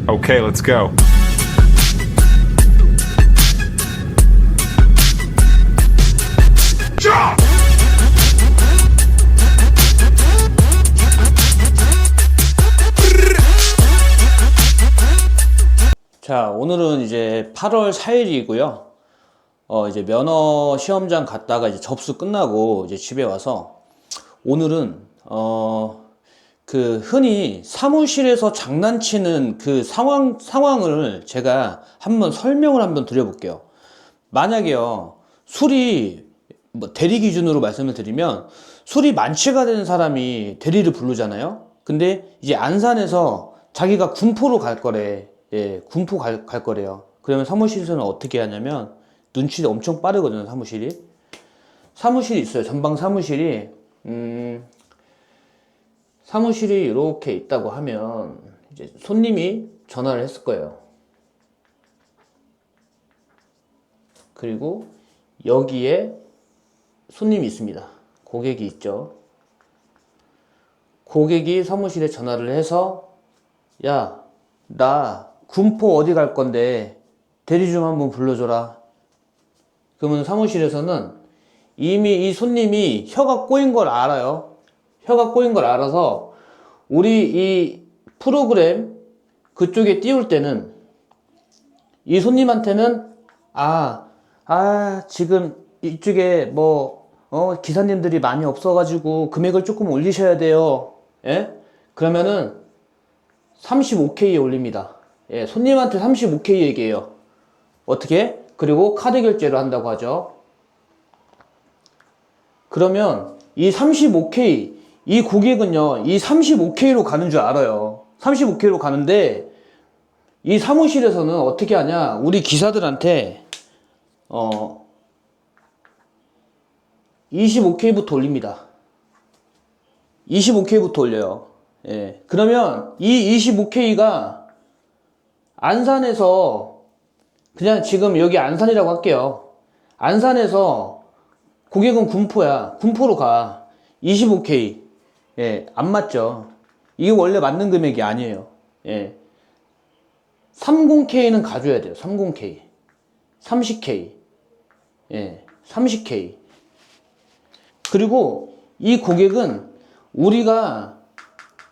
Okay, let's go. 자, 오늘은 이제 8월 4일이고요. 이제 면허 시험장 갔다가 이제 접수 끝나고 이제 집에 와서 오늘은 그 흔히 사무실에서 장난치는 그 상황을 제가 한번 설명을 한번 드려볼게요. 만약에요, 술이 뭐 대리 기준으로 말씀을 드리면 술이 만취가 된 사람이 대리를 부르잖아요. 근데 이제 안산에서 자기가 군포로 갈 거래. 예, 군포 갈 거래요. 그러면 사무실에서는 어떻게 하냐면 눈치도 엄청 빠르거든요. 사무실이 있어요. 전방 사무실이 사무실이 이렇게 있다고 하면 이제 손님이 전화를 했을 거예요. 그리고 여기에 손님이 있습니다. 고객이 있죠. 고객이 사무실에 전화를 해서 야, 나 군포 어디 갈 건데 대리 좀 한번 불러줘라. 그러면 사무실에서는 이미 이 손님이 혀가 꼬인 걸 알아요. 혀가 꼬인 걸 알아서 우리 이 프로그램 그쪽에 띄울 때는 이 손님한테는 지금 이쪽에 기사님들이 많이 없어가지고 금액을 조금 올리셔야 돼요. 예? 그러면은 35K에 올립니다. 예, 손님한테 35K 얘기해요. 어떻게? 그리고 카드 결제를 한다고 하죠. 그러면 이 35K, 이 고객은요, 이 35K로 가는 줄 알아요. 35K로 가는데, 이 사무실에서는 어떻게 하냐, 우리 기사들한테, 25K부터 올립니다. 25K부터 올려요. 예. 그러면 이 25K가 안산에서, 그냥 지금 여기 안산이라고 할게요. 안산에서 고객은 군포야. 군포로 가. 25K. 예, 안 맞죠. 이게 원래 맞는 금액이 아니에요. 예. 30K는 가져야 돼요. 30K. 30K. 예, 30K. 그리고 이 고객은 우리가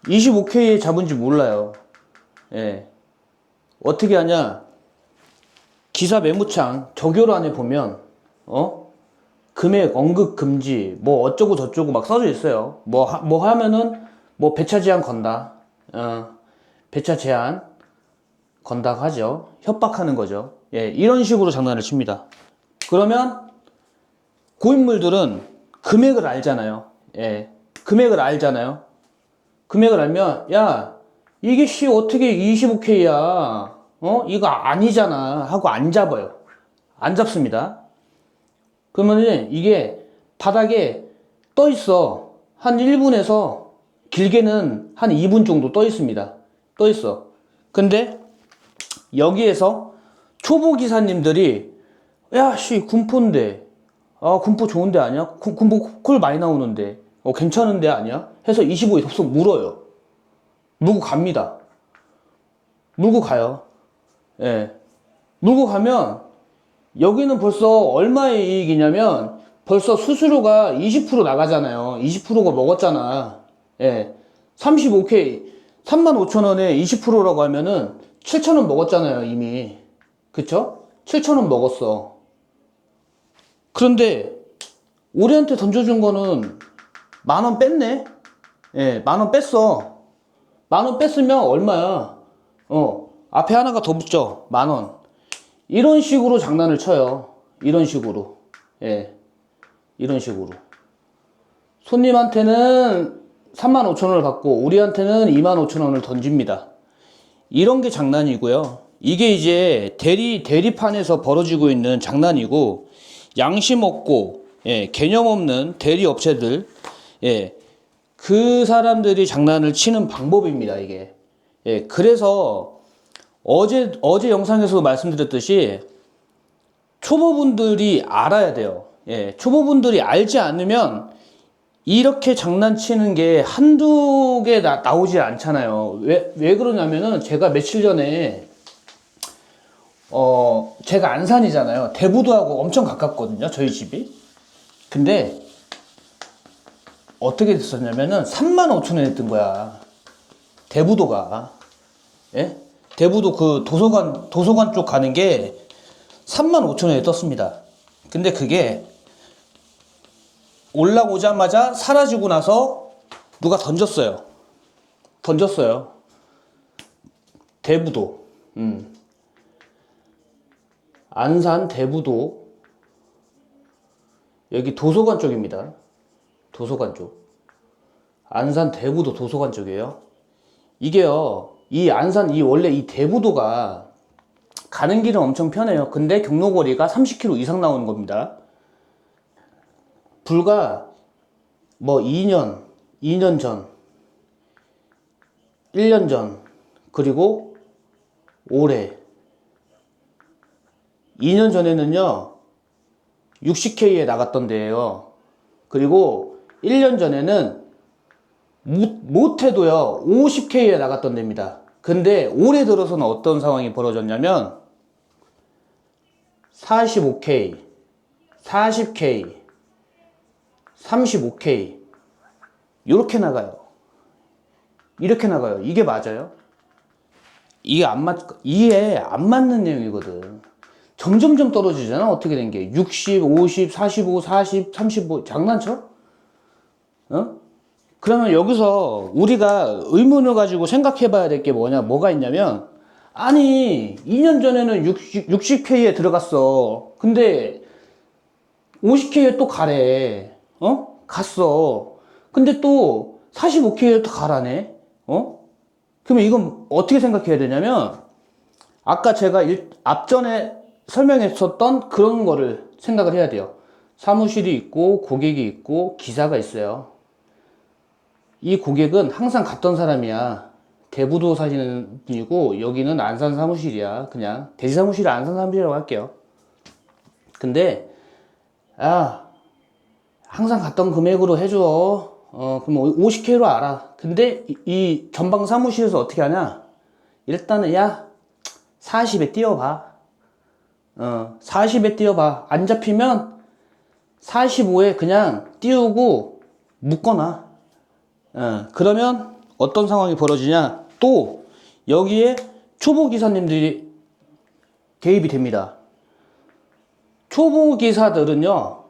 25K에 잡은지 몰라요. 예. 어떻게 하냐? 기사 메모창 적요란에 보면 금액 언급 금지 뭐 어쩌고 저쩌고 막 써져 있어요. 뭐 하면은 뭐 배차 제한 건다. 배차 제한 건다고 하죠. 협박하는 거죠. 예, 이런 식으로 장난을 칩니다. 그러면 고인물들은 금액을 알잖아요. 예, 금액을 알잖아요. 금액을 알면 야, 이게 어떻게 25K야? 이거 아니잖아 하고 안 잡아요. 안 잡습니다. 그러면 이게 바닥에 떠 있어. 한 1분에서 길게는 한 2분 정도 떠 있습니다. 떠 있어. 근데 여기에서 초보 기사님들이 야, 군포인데. 군포 좋은데 아니야? 군포 콜 많이 나오는데. 괜찮은데 아니야? 해서 25에 덥석 물어요. 물고 갑니다. 물고 가요. 예. 물고 가면 여기는 벌써 얼마의 이익이냐면 벌써 수수료가 20% 나가잖아요. 20%가 먹었잖아. 예. 35K 35,000원에 20%라고 하면은 7,000원 먹었잖아요, 이미. 그쵸? 7,000원 먹었어. 그런데 우리한테 던져준 거는 10,000원 뺐네? 예, 10,000원 뺐어. 10,000원 뺐으면 얼마야? 앞에 하나가 더 붙죠? 10,000원. 이런 식으로 장난을 쳐요. 이런 식으로. 예. 이런 식으로. 손님한테는 35,000원을 받고, 우리한테는 25,000원을 던집니다. 이런 게 장난이고요. 이게 이제 대리판에서 벌어지고 있는 장난이고, 양심 없고, 예, 개념 없는 대리 업체들, 예, 그 사람들이 장난을 치는 방법입니다, 이게. 예, 그래서 어제 영상에서도 말씀드렸듯이 초보분들이 알아야 돼요. 예, 초보분들이 알지 않으면 이렇게 장난치는 게 한두 개 나오지 않잖아요. 왜 그러냐면은 제가 며칠 전에 제가 안산이잖아요. 대부도하고 엄청 가깝거든요. 저희 집이. 근데 어떻게 됐었냐면은 35,000원에 뜬 거야. 대부도가. 예? 대부도 그 도서관 쪽 가는 게 35,000원에 떴습니다. 근데 그게 올라오자마자 사라지고 나서 누가 던졌어요. 대부도. 안산 대부도. 여기 도서관 쪽입니다. 도서관 쪽. 안산 대부도 도서관 쪽이에요. 이게요, 이 안산, 원래 이 대부도가 가는 길은 엄청 편해요. 근데 경로거리가 30km 이상 나오는 겁니다. 불과 뭐 2년 전, 1년 전, 그리고 올해. 2년 전에는요, 60K에 나갔던 데예요. 그리고 1년 전에는 못해도요 50K에 나갔던 데입니다. 근데 올해 들어서는 어떤 상황이 벌어졌냐면 45K, 40K, 35K 이렇게 나가요. 이게 맞아요? 이게 안 맞는 내용이거든. 점점점 떨어지잖아. 어떻게 된 게 60, 50, 45, 40, 35 장난쳐? 그러면 여기서 우리가 의문을 가지고 생각해 봐야 될 게 뭐가 있냐면, 아니 2년 전에는 60K에 들어갔어. 근데 50K에 또 가래. 갔어. 근데 또 45K에 또 가라네. 그러면 이건 어떻게 생각해야 되냐면, 아까 제가 앞전에 설명했었던 그런 거를 생각을 해야 돼요. 사무실이 있고 고객이 있고 기사가 있어요. 이 고객은 항상 갔던 사람이야. 대부도 사시는 분이고 여기는 안산 사무실이야. 그냥 대지 사무실이 안산 사무실이라고 할게요. 근데 항상 갔던 금액으로 해줘. 그럼 50K로 알아. 근데 이 전방 사무실에서 어떻게 하냐? 일단은 40에 띄워봐. 40에 띄워봐. 안 잡히면 45에 그냥 띄우고 묶어놔. 그러면 어떤 상황이 벌어지냐? 또 여기에 초보 기사님들이 개입이 됩니다. 초보 기사들은요,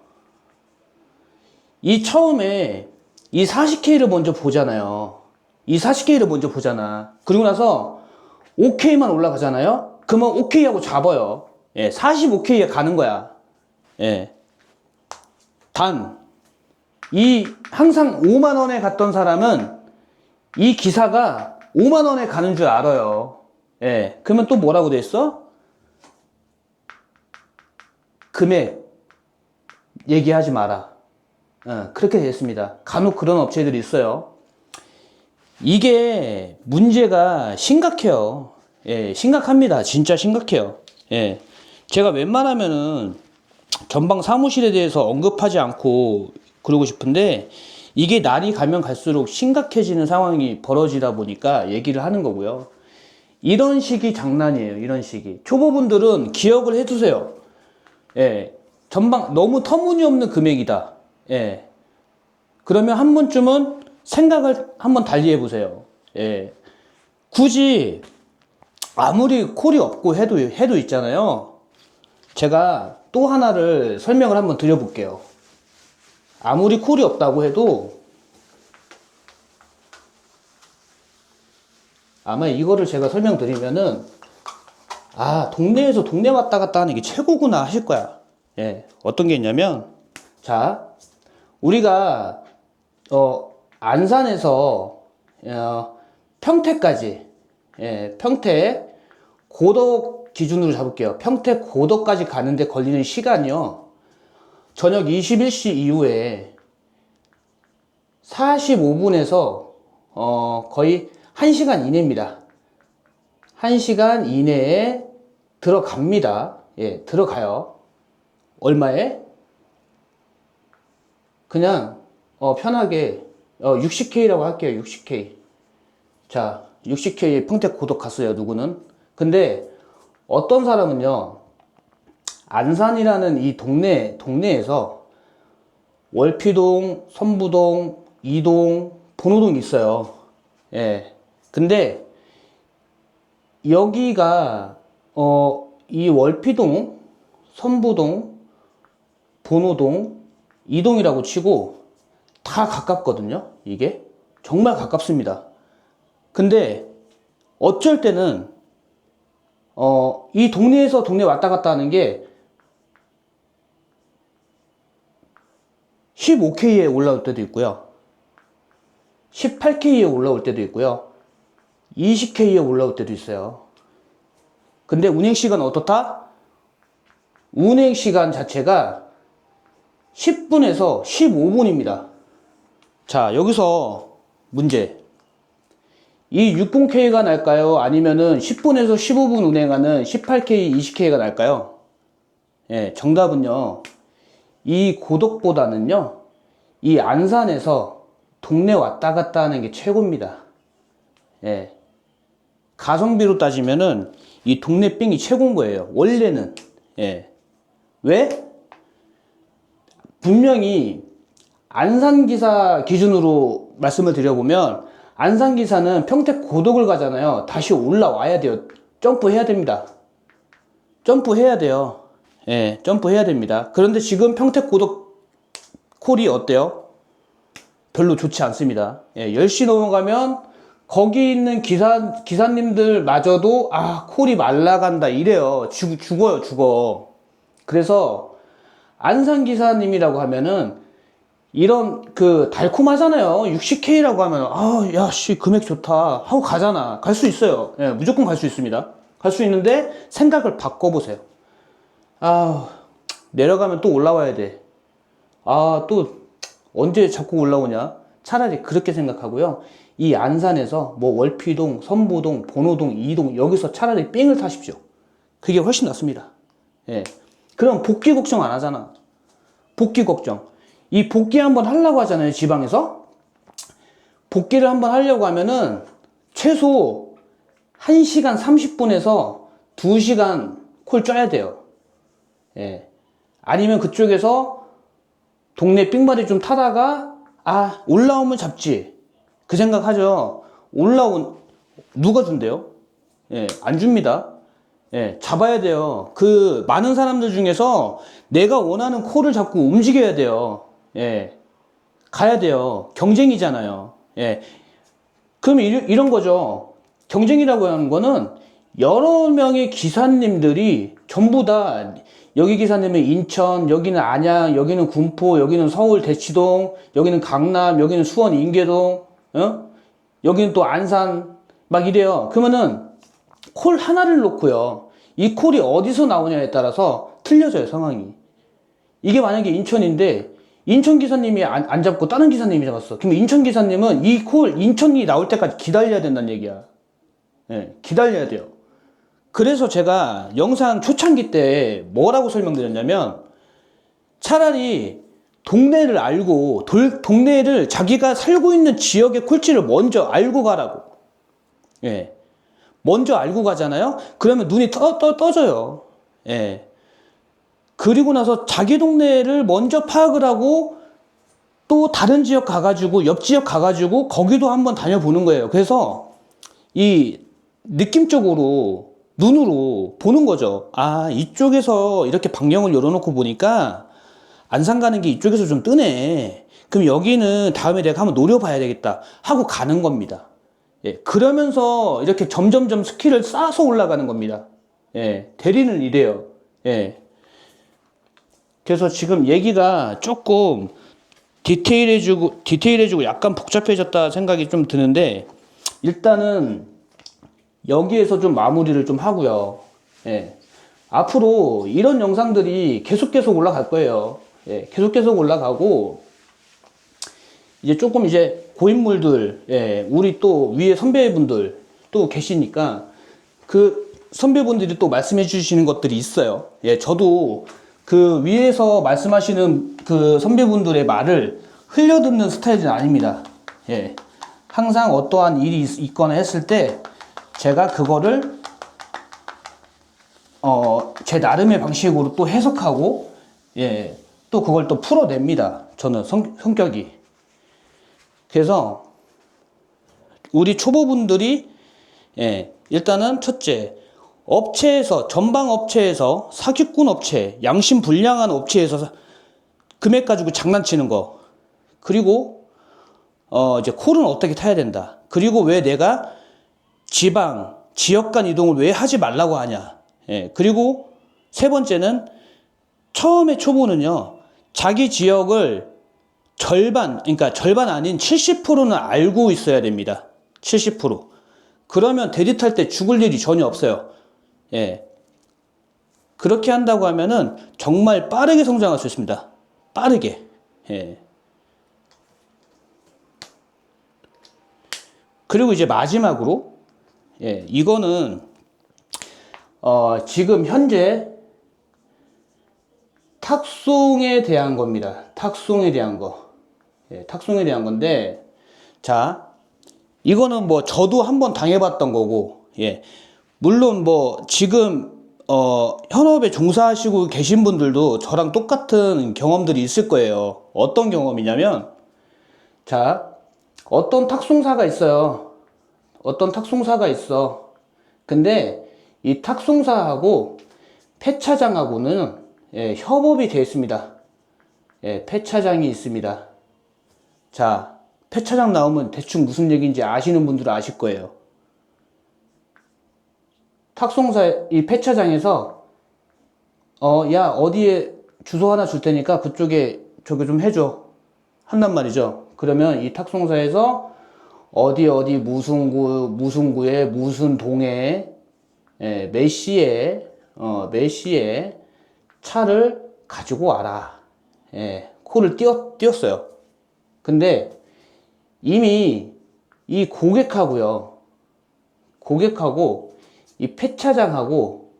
이 처음에 이 40K를 먼저 보잖아요. 이 40K를 먼저 보잖아. 그리고 나서 5K만 올라가잖아요. 그러면 5K하고 잡아요. 45K에 가는 거야. 항상 5만 원에 갔던 사람은 이 기사가 5만 원에 가는 줄 알아요. 그러면 또 뭐라고 돼 있어? 금액 얘기하지 마라. 그렇게 되어 있습니다. 간혹 그런 업체들이 있어요. 이게 문제가 심각해요. 심각합니다. 진짜 심각해요. 제가 웬만하면은 전방 사무실에 대해서 언급하지 않고 그러고 싶은데, 이게 날이 가면 갈수록 심각해지는 상황이 벌어지다 보니까 얘기를 하는 거고요. 이런 식이 장난이에요. 이런 식이. 초보분들은 기억을 해두세요. 전방 너무 터무니없는 금액이다. 그러면 한 번쯤은 생각을 한번 달리 해보세요. 굳이 아무리 콜이 없고 해도 있잖아요. 제가 또 하나를 설명을 한번 드려볼게요. 아무리 콜이 없다고 해도, 아마 이거를 제가 설명드리면은, 동네에서 동네 왔다 갔다 하는 게 최고구나 하실 거야. 어떤 게 있냐면, 자, 우리가 안산에서 평택까지, 평택 고덕 기준으로 잡을게요. 평택 고덕까지 가는데 걸리는 시간이요, 저녁 21시 이후에 45분에서 거의 1시간 이내입니다. 1시간 이내에 들어갑니다. 들어가요. 얼마에? 그냥 편하게 60K라고 할게요. 60K. 자, 60K 평택 고덕 갔어요. 누구는? 근데 어떤 사람은요, 안산이라는 이 동네에서 월피동, 선부동, 이동, 본호동이 있어요. 예. 근데 여기가 이 월피동, 선부동, 본호동, 이동이라고 치고 다 가깝거든요. 이게 정말 가깝습니다. 근데 어쩔 때는 이 동네에서 동네 왔다 갔다 하는 게 15K에 올라올 때도 있고요. 18K에 올라올 때도 있고요. 20K에 올라올 때도 있어요. 근데 운행시간 어떻다? 운행시간 자체가 10분에서 15분입니다. 자, 여기서 문제. 이 60K가 날까요? 아니면은 10분에서 15분 운행하는 18K, 20K가 날까요? 예, 정답은요. 이 고덕보다는요, 이 안산에서 동네 왔다 갔다 하는 게 최고입니다. 예. 가성비로 따지면은 이 동네 삥이 최고인 거예요. 원래는. 예. 왜? 분명히 안산기사 기준으로 말씀을 드려보면, 안산기사는 평택 고덕을 가잖아요. 다시 올라와야 돼요. 점프해야 됩니다. 점프해야 돼요. 예, 점프해야 됩니다. 그런데 지금 평택 고덕 콜이 어때요? 별로 좋지 않습니다. 예, 10시 넘어가면 거기 있는 기사님들 마저도 콜이 말라간다 이래요. 죽어요, 죽어. 그래서 안산 기사님이라고 하면은 이런 달콤하잖아요. 60K라고 하면 야, 씨, 금액 좋다 하고 가잖아. 갈 수 있어요. 예, 무조건 갈 수 있습니다. 갈 수 있는데 생각을 바꿔보세요. 내려가면 또 올라와야 돼. 또 언제 자꾸 올라오냐? 차라리 그렇게 생각하고요. 이 안산에서 뭐 월피동, 선부동, 본호동, 이동 여기서 차라리 삥을 타십시오. 그게 훨씬 낫습니다. 예. 그럼 복귀 걱정 안 하잖아. 복귀 걱정. 이 복귀 한번 하려고 하잖아요, 지방에서. 복귀를 한번 하려고 하면은 최소 1시간 30분에서 2시간 콜 쪄야 돼요. 예. 아니면 그쪽에서 동네 삥바리 좀 타다가 올라오면 잡지 그 생각하죠. 누가 준대요? 예, 안 줍니다. 예, 잡아야 돼요. 그 많은 사람들 중에서 내가 원하는 콜을 잡고 움직여야 돼요. 예, 가야 돼요. 경쟁이잖아요. 예, 그럼 이런 거죠. 경쟁이라고 하는 거는 여러 명의 기사님들이 전부 다 여기 기사님은 인천, 여기는 안양, 여기는 군포, 여기는 서울 대치동, 여기는 강남, 여기는 수원 인계동, 여기는 또 안산 막 이래요. 그러면은 콜 하나를 놓고요. 이 콜이 어디서 나오냐에 따라서 틀려져요, 상황이. 이게 만약에 인천인데 인천 기사님이 안 잡고 다른 기사님이 잡았어. 그럼 인천 기사님은 이 콜 인천이 나올 때까지 기다려야 된다는 얘기야. 예, 기다려야 돼요. 그래서 제가 영상 초창기 때 뭐라고 설명드렸냐면 차라리 동네를 알고 동네를 자기가 살고 있는 지역의 콜지를 먼저 알고 가라고. 예. 먼저 알고 가잖아요. 그러면 눈이 떠져요. 예. 그리고 나서 자기 동네를 먼저 파악을 하고 또 다른 지역 가가지고 옆 지역 가가지고 거기도 한번 다녀보는 거예요. 그래서 이 느낌적으로 눈으로 보는 거죠. 이쪽에서 이렇게 방향을 열어놓고 보니까 안산 가는 게 이쪽에서 좀 뜨네. 그럼 여기는 다음에 내가 한번 노려봐야 되겠다 하고 가는 겁니다. 예, 그러면서 이렇게 점점점 스킬을 쌓아서 올라가는 겁니다. 예, 대리는 이래요. 예. 그래서 지금 얘기가 조금 디테일해지고 약간 복잡해졌다 생각이 좀 드는데 일단은 여기에서 좀 마무리를 좀 하고요. 예. 앞으로 이런 영상들이 계속 올라갈 거예요. 예. 계속 올라가고 이제 조금 고인물들, 예. 우리 또 위에 선배분들 또 계시니까 그 선배분들이 또 말씀해 주시는 것들이 있어요. 예. 저도 그 위에서 말씀하시는 그 선배분들의 말을 흘려듣는 스타일은 아닙니다. 예. 항상 어떠한 일이 있거나 했을 때 제가 그거를 제 나름의 방식으로 또 해석하고, 예, 또 그걸 또 풀어냅니다. 저는 성격이. 그래서 우리 초보분들이, 예, 일단은 첫째, 업체에서, 전방 업체에서, 사기꾼 업체, 양심 불량한 업체에서 금액 가지고 장난치는 거. 그리고, 이제 콜은 어떻게 타야 된다. 그리고 왜 내가 지역 간 이동을 왜 하지 말라고 하냐. 예, 그리고 세 번째는 처음에 초보는요, 자기 지역을 그러니까 절반 아닌 70%는 알고 있어야 됩니다. 70%. 그러면 대리 탈 때 죽을 일이 전혀 없어요. 예. 그렇게 한다고 하면은 정말 빠르게 성장할 수 있습니다. 빠르게. 예. 그리고 이제 마지막으로, 예, 이거는, 지금 현재 탁송에 대한 겁니다. 탁송에 대한 거. 예, 탁송에 대한 건데, 자, 이거는 뭐 저도 한번 당해봤던 거고, 예. 물론 뭐 지금, 현업에 종사하시고 계신 분들도 저랑 똑같은 경험들이 있을 거예요. 어떤 경험이냐면, 자, 어떤 탁송사가 있어요. 어떤 탁송사가 있어. 근데 이 탁송사하고 폐차장하고는, 예, 협업이 되어 있습니다. 예, 폐차장이 있습니다. 자, 폐차장 나오면 대충 무슨 얘기인지 아시는 분들은 아실 거예요. 탁송사, 이 폐차장에서, 야, 어디에 주소 하나 줄 테니까 그쪽에 저기 좀 해줘. 한단 말이죠. 그러면 이 탁송사에서 어디 무슨 구에 무슨 동에, 예, 몇 시에 차를 가지고 와라. 예, 콜을 띄웠어요. 근데 이미 이 고객하고 이 폐차장하고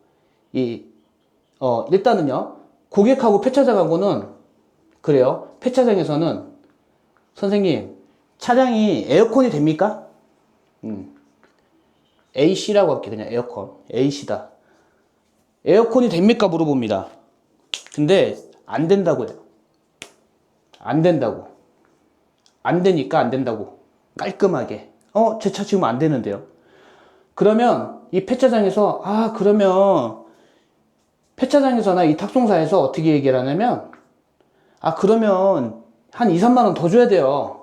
일단은요, 고객하고 폐차장하고는 그래요. 폐차장에서는 선생님, 차량이 에어컨이 됩니까? AC라고 할게. 그냥 에어컨. AC다. 에어컨이 됩니까? 물어봅니다. 근데 안 된다고 해요. 안 된다고. 안 되니까 안 된다고. 깔끔하게. 제 차 지금 안 되는데요. 그러면 이 폐차장에서, 그러면 폐차장에서나 이 탁송사에서 어떻게 얘기를 하냐면, 그러면 한 2, 3만 원 더 줘야 돼요.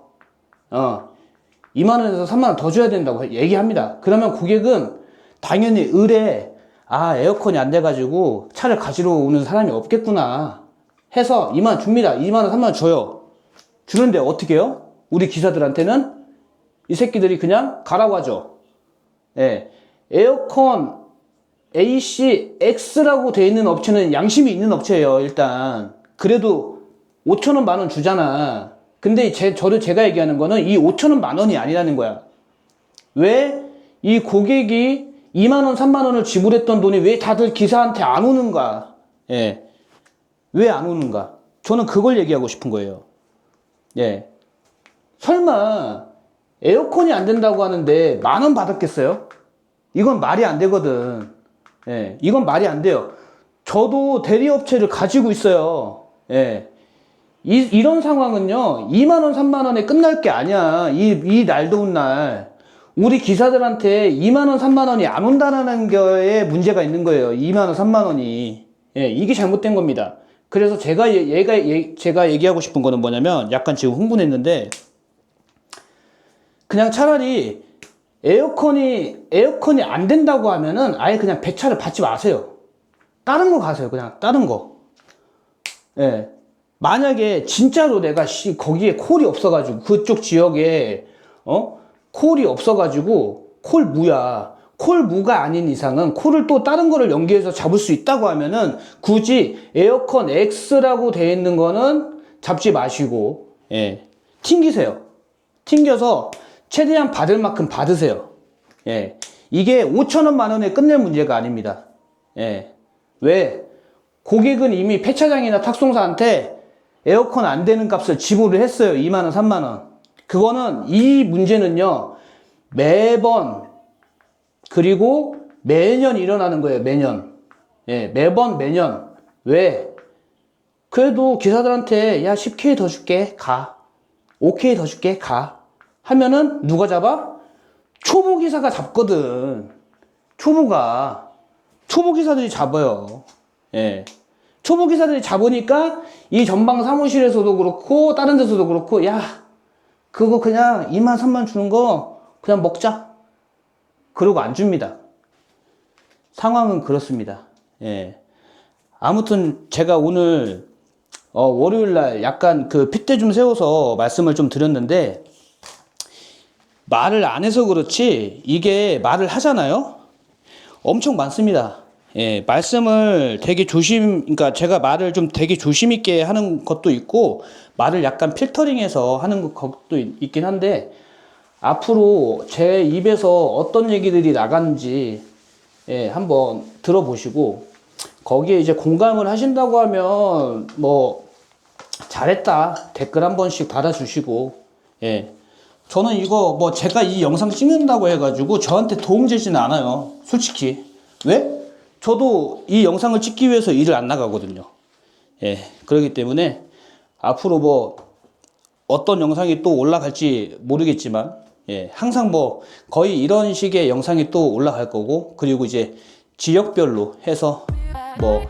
2만 원에서 3만 원 더 줘야 된다고 얘기합니다. 그러면 고객은 당연히 에어컨이 안 돼가지고 차를 가지러 오는 사람이 없겠구나 해서 2만 원 줍니다. 2만 원, 3만 원 줘요. 주는데 어떻게 해요? 우리 기사들한테는 이 새끼들이 그냥 가라고 하죠. 예. 에어컨 AC X라고 돼 있는 업체는 양심이 있는 업체예요. 일단 그래도 5천원 만원 주잖아. 근데 제가 얘기하는 거는 이 5천원 만원이 아니라는 거야. 왜 이 고객이 2만원 3만원을 지불했던 돈이 왜 다들 기사한테 안 오는가. 예. 왜 안 오는가. 저는 그걸 얘기하고 싶은 거예요. 예. 설마 에어컨이 안 된다고 하는데 10,000원 받았겠어요? 이건 말이 안 되거든. 예. 이건 말이 안 돼요. 저도 대리업체를 가지고 있어요. 예. 이런 상황은요, 2만원, 3만원에 끝날 게 아니야. 이 날 더운 날. 우리 기사들한테 2만원, 3만원이 안 온다는 거에 문제가 있는 거예요. 2만원, 3만원이. 예, 이게 잘못된 겁니다. 그래서 제가 얘기하고 싶은 거는 뭐냐면, 약간 지금 흥분했는데, 그냥 차라리 에어컨이 안 된다고 하면은 아예 그냥 배차를 받지 마세요. 다른 거 가세요. 그냥 다른 거. 예. 만약에 진짜로 내가 거기에 콜이 없어가지고 그쪽 지역에 콜이 없어가지고 콜 무가 아닌 이상은 콜을 또 다른 거를 연계해서 잡을 수 있다고 하면은 굳이 에어컨 X라고 되어 있는 거는 잡지 마시고, 예, 튕기세요. 튕겨서 최대한 받을 만큼 받으세요. 예, 이게 5천원 만원에 끝낼 문제가 아닙니다. 예, 왜? 고객은 이미 폐차장이나 탁송사한테 에어컨 안 되는 값을 지불을 했어요. 2만원, 3만원. 그거는, 이 문제는요, 매번, 그리고 매년 일어나는 거예요. 매년. 예, 매번, 매년. 왜? 그래도 기사들한테, 야, 10K 더 줄게. 가. 5K 더 줄게. 가. 하면은, 누가 잡아? 초보 기사가 잡거든. 초보 기사들이 잡아요. 예. 초보 기사들이 잡으니까 이 전방 사무실에서도 그렇고 다른 데서도 그렇고, 야, 그거 그냥 2만 3만 주는 거 그냥 먹자. 그러고 안 줍니다. 상황은 그렇습니다. 예. 아무튼 제가 오늘 월요일 날 약간 그 핏대 좀 세워서 말씀을 좀 드렸는데, 말을 안 해서 그렇지 이게 말을 하잖아요. 엄청 많습니다. 예, 말씀을 되게 그러니까 제가 말을 좀 되게 조심 있게 하는 것도 있고, 말을 약간 필터링해서 하는 것도 있긴 한데, 앞으로 제 입에서 어떤 얘기들이 나가는지, 예, 한번 들어보시고, 거기에 이제 공감을 하신다고 하면, 뭐, 잘했다. 댓글 한 번씩 달아주시고, 예. 저는 이거 뭐 제가 이 영상 찍는다고 해가지고 저한테 도움되지는 않아요. 솔직히. 왜? 저도 이 영상을 찍기 위해서 일을 안 나가거든요. 예. 그렇기 때문에 앞으로 뭐 어떤 영상이 또 올라갈지 모르겠지만, 예. 항상 뭐 거의 이런 식의 영상이 또 올라갈 거고, 그리고 이제 지역별로 해서 뭐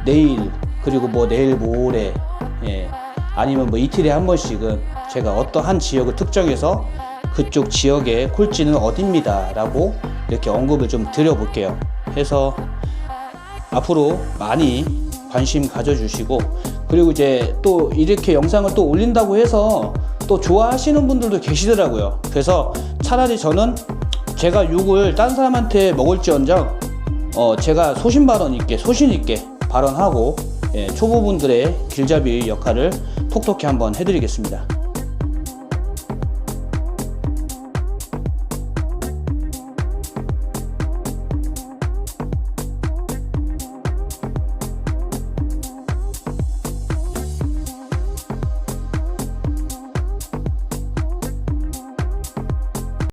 내일, 그리고 뭐 내일 모레, 예. 아니면 뭐 이틀에 한 번씩은 제가 어떠한 지역을 특정해서 그쪽 지역의 콜지는 어딥니다 라고 이렇게 언급을 좀 드려볼게요. 해서 앞으로 많이 관심 가져주시고, 그리고 이제 또 이렇게 영상을 또 올린다고 해서 또 좋아하시는 분들도 계시더라고요. 그래서 차라리 저는 제가 욕을 딴 사람한테 먹을지언정 제가 소신 있게 발언하고, 예, 초보분들의 길잡이 역할을 톡톡히 한번 해드리겠습니다.